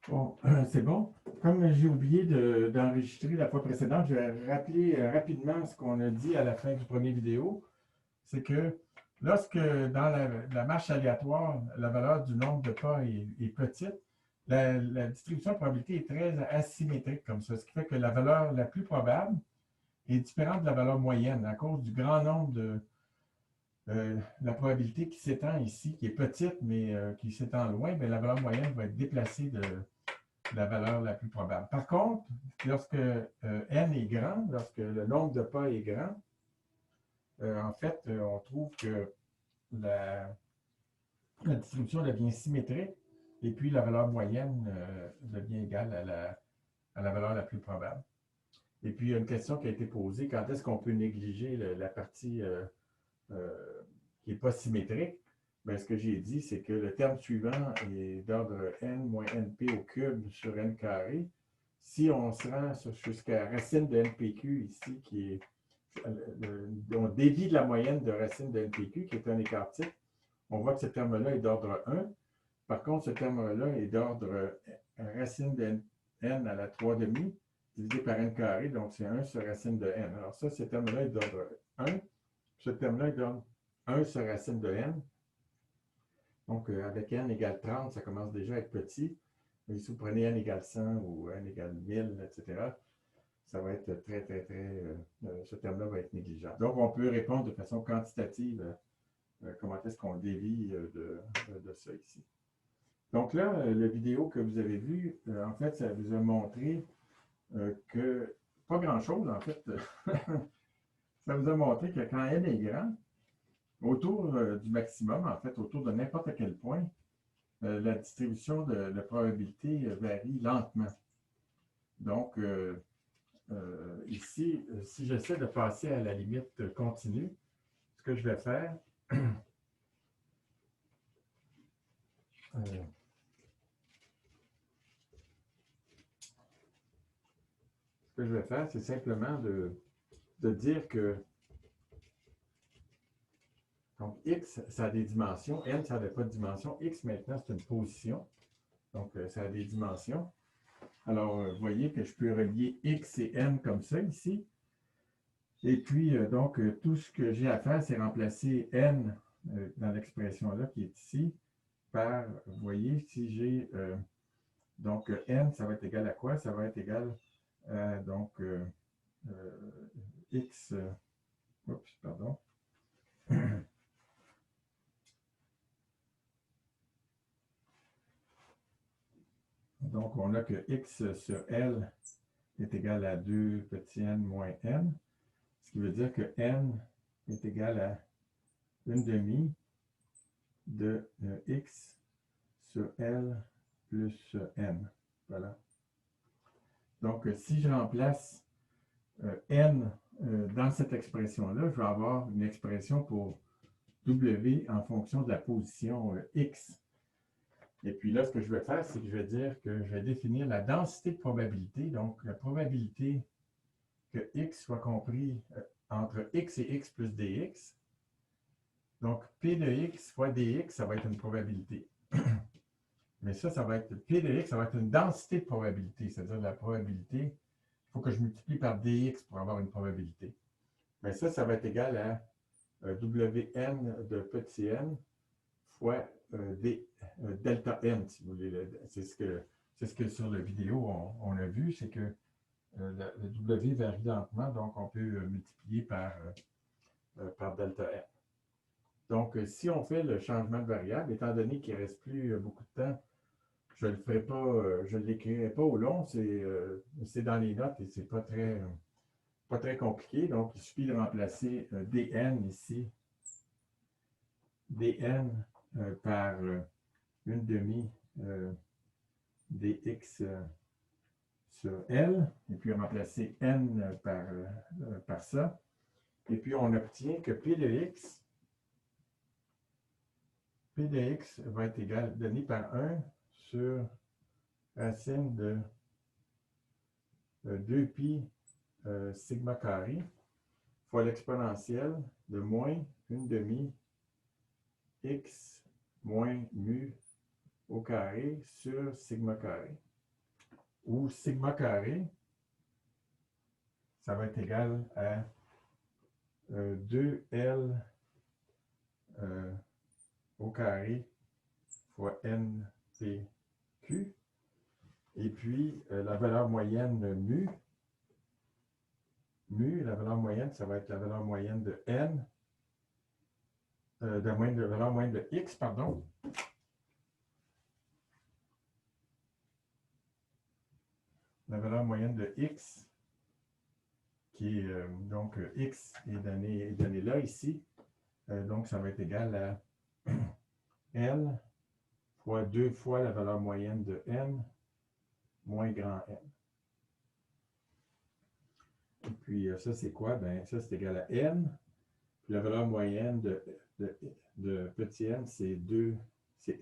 Bon, c'est bon. Comme j'ai oublié d'enregistrer la fois précédente, je vais rappeler rapidement ce qu'on a dit à la fin du premier vidéo. C'est que lorsque dans la marche aléatoire, la valeur du nombre de pas est petite, la distribution de probabilité est très asymétrique comme ça, ce qui fait que la valeur la plus probable est différente de la valeur moyenne à cause du grand nombre la probabilité qui s'étend ici, qui est petite, mais qui s'étend loin, bien, la valeur moyenne va être déplacée de la valeur la plus probable. Par contre, lorsque n est grand, lorsque le nombre de pas est grand, en fait, on trouve que la, la distribution devient symétrique et puis la valeur moyenne devient égale à la valeur la plus probable. Et puis, il y a une question qui a été posée, quand est-ce qu'on peut négliger la partie euh, qui n'est pas symétrique? Bien, ce que j'ai dit, c'est que le terme suivant est d'ordre n moins np au cube sur n carré. Si on se rend jusqu'à racine de npq ici, qui est on dévie de la moyenne de racine de npq, qui est un écart type, on voit que ce terme-là est d'ordre 1. Par contre, ce terme-là est d'ordre racine de n à la 3 demi divisé par n carré, donc c'est 1 sur racine de n. Alors ça, ce terme-là est d'ordre 1. Ce terme-là est d'ordre 1 sur racine de n. Donc, avec n égale 30, ça commence déjà à être petit. Mais si vous prenez n égale 100 ou n égale 1000, etc., ça va être ce terme-là va être négligeable. Donc, on peut répondre de façon quantitative comment est-ce qu'on dévie de ça ici. Donc là, la vidéo que vous avez vue, en fait, ça vous a montré que, pas grand-chose en fait, ça vous a montré que quand n est grand, autour du maximum, en fait, autour de n'importe quel point, la distribution de probabilité varie lentement. Donc, ici, si j'essaie de passer à la limite continue, ce que je vais faire, c'est simplement de dire que donc x, ça a des dimensions, n, ça n'avait pas de dimension, x maintenant, c'est une position, donc ça a des dimensions. Alors, vous voyez que je peux relier x et n comme ça ici. Et puis, donc, tout ce que j'ai à faire, c'est remplacer n dans l'expression-là qui est ici par, vous voyez, si j'ai, donc, n, ça va être égal à quoi? Ça va être égal à, donc, x, oups, pardon. Donc, on a que x sur L est égal à 2 petit n moins n, ce qui veut dire que n est égal à 1 demi de x sur L plus n. Voilà. Donc, si je remplace n dans cette expression-là, je vais avoir une expression pour w en fonction de la position x. Et puis là, ce que je vais faire, c'est que je vais dire que je vais définir la densité de probabilité, donc la probabilité que x soit compris entre x et x plus dx. Donc, p de x fois dx, ça va être une probabilité. Mais ça va être, p de x, ça va être une densité de probabilité, c'est-à-dire la probabilité, il faut que je multiplie par dx pour avoir une probabilité. Mais ça va être égal à wn de petit n fois delta n, si vous voulez. C'est ce que sur la vidéo on a vu, c'est que le w varie lentement, donc on peut multiplier par delta n. Donc, si on fait le changement de variable, étant donné qu'il ne reste plus beaucoup de temps, je ne le ferai pas, je ne l'écrirai pas au long, c'est dans les notes et c'est pas très compliqué. Donc, il suffit de remplacer dn ici, dn par 1 demi dx sur L, et puis remplacer n par ça. Et puis, on obtient que P de x va être égal, donné par 1 sur racine de 2pi sigma carré fois l'exponentielle de moins 1 demi x moins mu au carré sur sigma carré. où sigma carré, ça va être égal à 2L au carré fois NPQ. Et puis, la valeur moyenne la valeur moyenne, ça va être la valeur moyenne de N, la valeur moyenne de X, pardon. La valeur moyenne de X, qui est, donc, X est donné là, ici. Donc, ça va être égal à L fois 2 fois la valeur moyenne de N moins grand N. Et puis, ça, c'est quoi? Ben, ça, c'est égal à N. Puis la valeur moyenne de petit n, c'est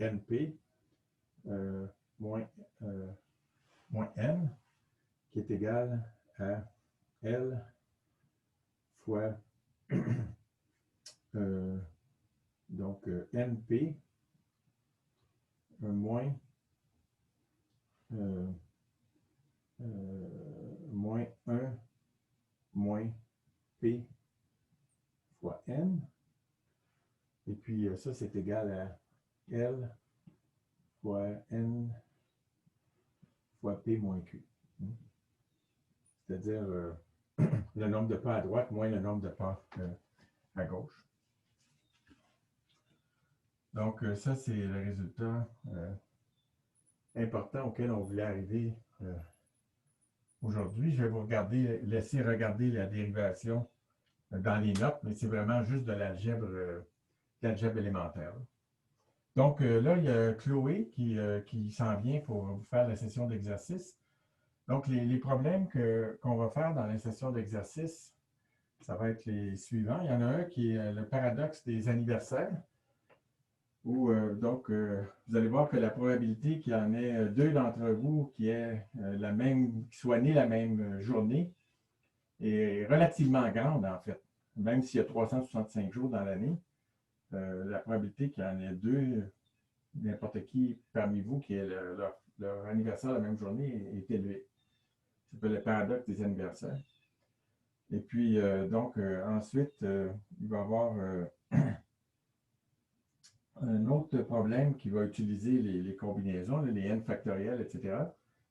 NP moins n, qui est égal à L fois donc NP moins moins 1 moins P fois N. Et puis ça, c'est égal à L fois N fois P moins Q. C'est-à-dire le nombre de pas à droite moins le nombre de pas à gauche. Donc, ça, c'est le résultat important auquel on voulait arriver aujourd'hui. Je vais vous laisser regarder la dérivation dans les notes, mais c'est vraiment juste de l'algèbre élémentaire. Donc, là, il y a Chloé qui s'en vient pour vous faire la session d'exercice. Donc, les problèmes qu'on va faire dans la session d'exercice, ça va être les suivants. Il y en a un qui est le paradoxe des anniversaires, où donc vous allez voir que la probabilité qu'il y en ait deux d'entre vous qui soient nés la même journée est relativement grande, en fait. Même s'il y a 365 jours dans l'année, la probabilité qu'il y en ait deux, n'importe qui parmi vous, qui ait leur anniversaire la même journée est élevée. Ça s'appelle le paradoxe des anniversaires. Et puis, donc, ensuite, il va y avoir un autre problème qui va utiliser les combinaisons, les n factoriels, etc.,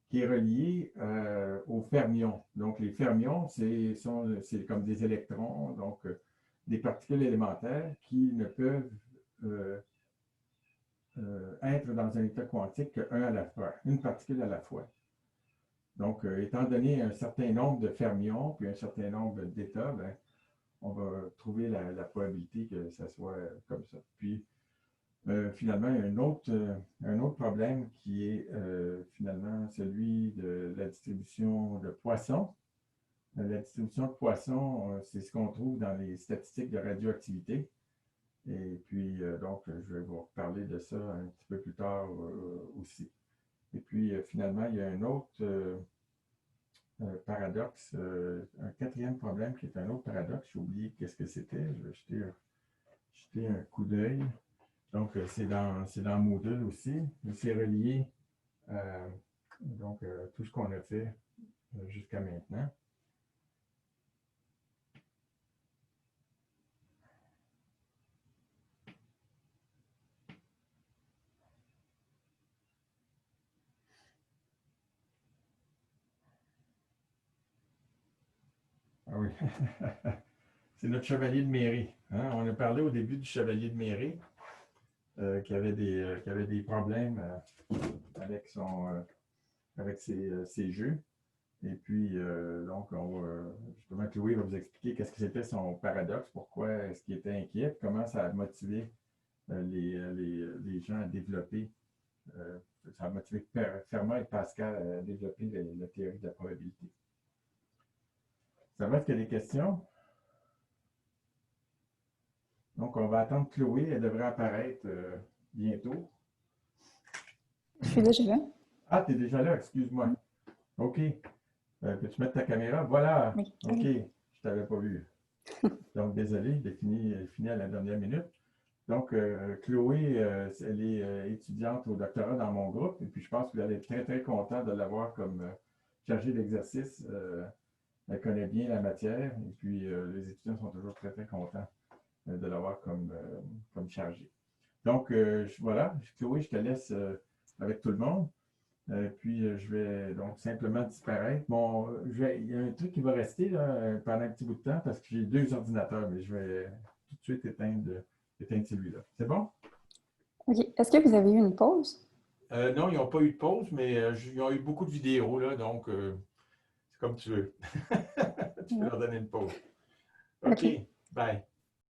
qui est relié aux fermions. Donc, les fermions, c'est comme des électrons, donc des particules élémentaires qui ne peuvent être dans un état quantique qu'un à la fois, une particule à la fois. Donc, étant donné un certain nombre de fermions, puis un certain nombre d'états, ben, on va trouver la probabilité que ça soit comme ça. Puis, finalement, il y a un autre problème qui est finalement celui de la distribution de Poisson. La distribution de Poisson, c'est ce qu'on trouve dans les statistiques de radioactivité. Et puis, donc, je vais vous reparler de ça un petit peu plus tard aussi. Et puis, finalement, il y a un autre paradoxe, un quatrième problème qui est un autre paradoxe. J'ai oublié qu'est-ce que c'était. Je vais jeter un coup d'œil. Donc, c'est dans Moodle aussi. C'est relié à tout ce qu'on a fait jusqu'à maintenant. Ah oui, c'est notre chevalier de mairie. Hein? On a parlé au début du chevalier de mairie qui avait des problèmes avec ses jeux. Et puis, donc, justement, Chloé va vous expliquer qu'est-ce que c'était son paradoxe, pourquoi est-ce qu'il était inquiet, comment ça a motivé les gens à développer, ça a motivé Fermat et Pascal à développer la théorie de la probabilité. Ça va, est-ce qu'il y a des questions? Donc, on va attendre Chloé, elle devrait apparaître bientôt. Je suis déjà là. Ah, tu es déjà là, excuse-moi. OK. Peux-tu mettre ta caméra? Voilà. Oui. OK. Je ne t'avais pas vu. Donc, désolé, j'ai fini à la dernière minute. Donc, Chloé, elle est étudiante au doctorat dans mon groupe. Et puis, je pense que vous allez être très, très content de l'avoir comme chargée d'exercice, elle connaît bien la matière et puis les étudiants sont toujours très, très contents de l'avoir comme chargé. Donc, voilà, Chloé, je te laisse avec tout le monde. Puis, je vais donc simplement disparaître. Bon, il y a un truc qui va rester là, pendant un petit bout de temps parce que j'ai 2 ordinateurs, mais je vais tout de suite éteindre celui-là. C'est bon? OK. Est-ce que vous avez eu une pause? Non, ils n'ont pas eu de pause, mais ils ont eu beaucoup de vidéos, là, donc c'est comme tu veux. Tu peux Ouais. leur donner une pause. OK, OK. bye.